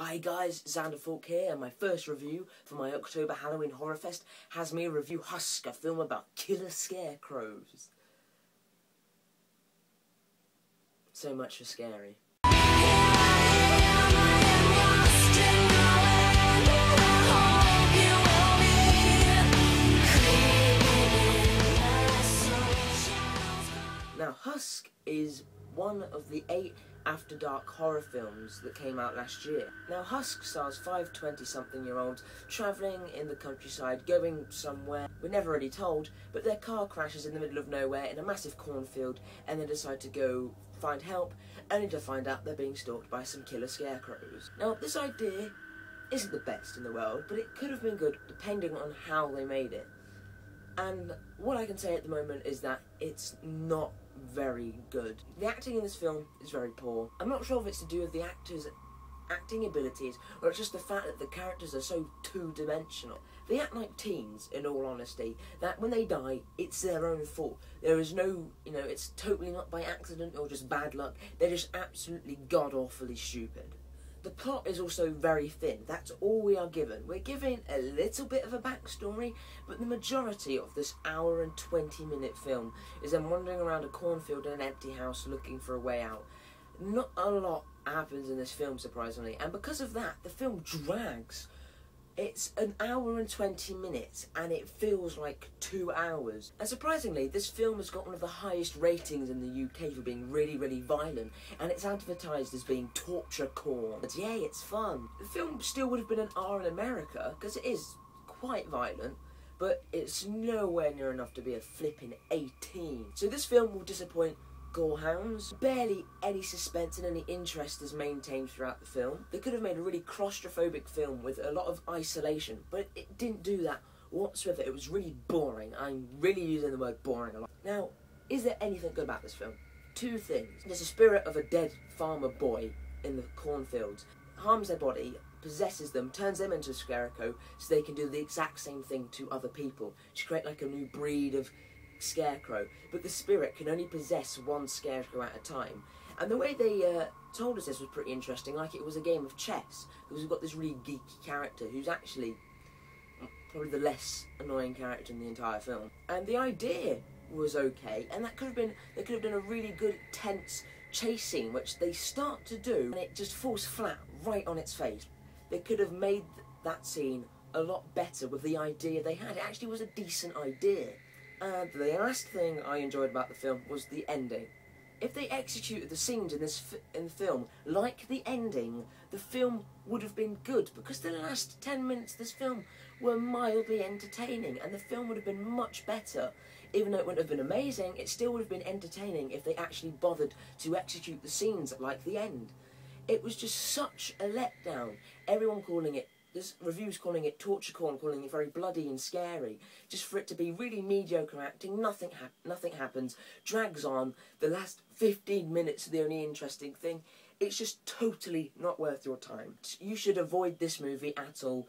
Hi guys, Xanderfaulk here, and my first review for my Octoober Halloween Horrorfest has me review Husk, a film about killer scarecrows. So much for scary. Now, Husk is one of the 8 After Dark horror films that came out last year. Now, Husk stars 5 20-something-year-olds travelling in the countryside, going somewhere we're never really told, but their car crashes in the middle of nowhere in a massive cornfield, and they decide to go find help, only to find out they're being stalked by some killer scarecrows. Now, this idea isn't the best in the world, but it could have been good depending on how they made it. And what I can say at the moment is that it's not very good. The acting in this film is very poor. I'm not sure if it's to do with the actors' acting abilities or it's just the fact that the characters are so two-dimensional. They act like teens, in all honesty, that when they die, it's their own fault. There is no, it's totally not by accident or just bad luck. They're just absolutely god-awfully stupid. The plot is also very thin. That's all we are given. We're given a little bit of a backstory, but the majority of this hour and 20-minute film is them wandering around a cornfield in an empty house looking for a way out. Not a lot happens in this film, surprisingly, and because of that, the film drags. It's an hour and 20 minutes, and it feels like 2 hours. And surprisingly, this film has got one of the highest ratings in the UK for being really, really violent, and it's advertised as being torture porn. But yay, it's fun. The film still would have been an R in America, because it is quite violent, but it's nowhere near enough to be a flipping 18. So this film will disappoint gorehounds. Barely any suspense and any interest is maintained throughout the film. They could have made a really claustrophobic film with a lot of isolation, but it didn't do that whatsoever. It was really boring. I'm really using the word boring a lot. Now, is there anything good about this film? 2 things. There's a spirit of a dead farmer boy in the cornfields, harms their body, possesses them, turns them into a scarecrow so they can do the exact same thing to other people, to create like a new breed of scarecrow, but the spirit can only possess one scarecrow at a time. And the way they told us this was pretty interesting, like it was a game of chess, because we've got this really geeky character who's actually probably the less annoying character in the entire film. And the idea was okay, and they could have done a really good tense chase scene, which they start to do, and it just falls flat right on its face. They could have made that scene a lot better with the idea they had. It actually was a decent idea. And the last thing I enjoyed about the film was the ending. If they executed the scenes in the film like the ending, the film would have been good, because the last 10 minutes of this film were mildly entertaining, and the film would have been much better. Even though it wouldn't have been amazing, it still would have been entertaining if they actually bothered to execute the scenes like the end. It was just such a letdown. Everyone calling it, there's reviews calling it torture porn, calling it very bloody and scary, just for it to be really mediocre acting. Nothing happens, drags on. The last 15 minutes are the only interesting thing. It's just totally not worth your time. You should avoid this movie at all.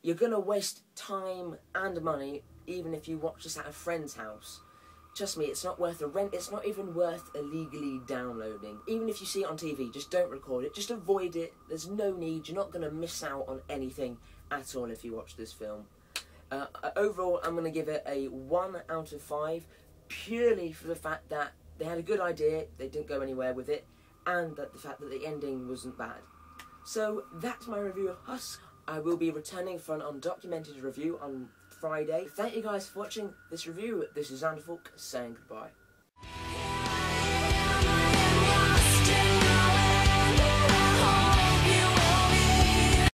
You're going to waste time and money, even if you watch this at a friend's house. Trust me, it's not worth a rent. It's not even worth illegally downloading. Even if you see it on TV, just don't record it. Just avoid it. There's no need. You're not going to miss out on anything at all if you watch this film. Overall, I'm going to give it a 1 out of 5, purely for the fact that they had a good idea, they didn't go anywhere with it, and that the fact that the ending wasn't bad. So that's my review of Husk. I will be returning for an undocumented review on Friday. Thank you guys for watching this review. This is Xanderfaulk saying goodbye.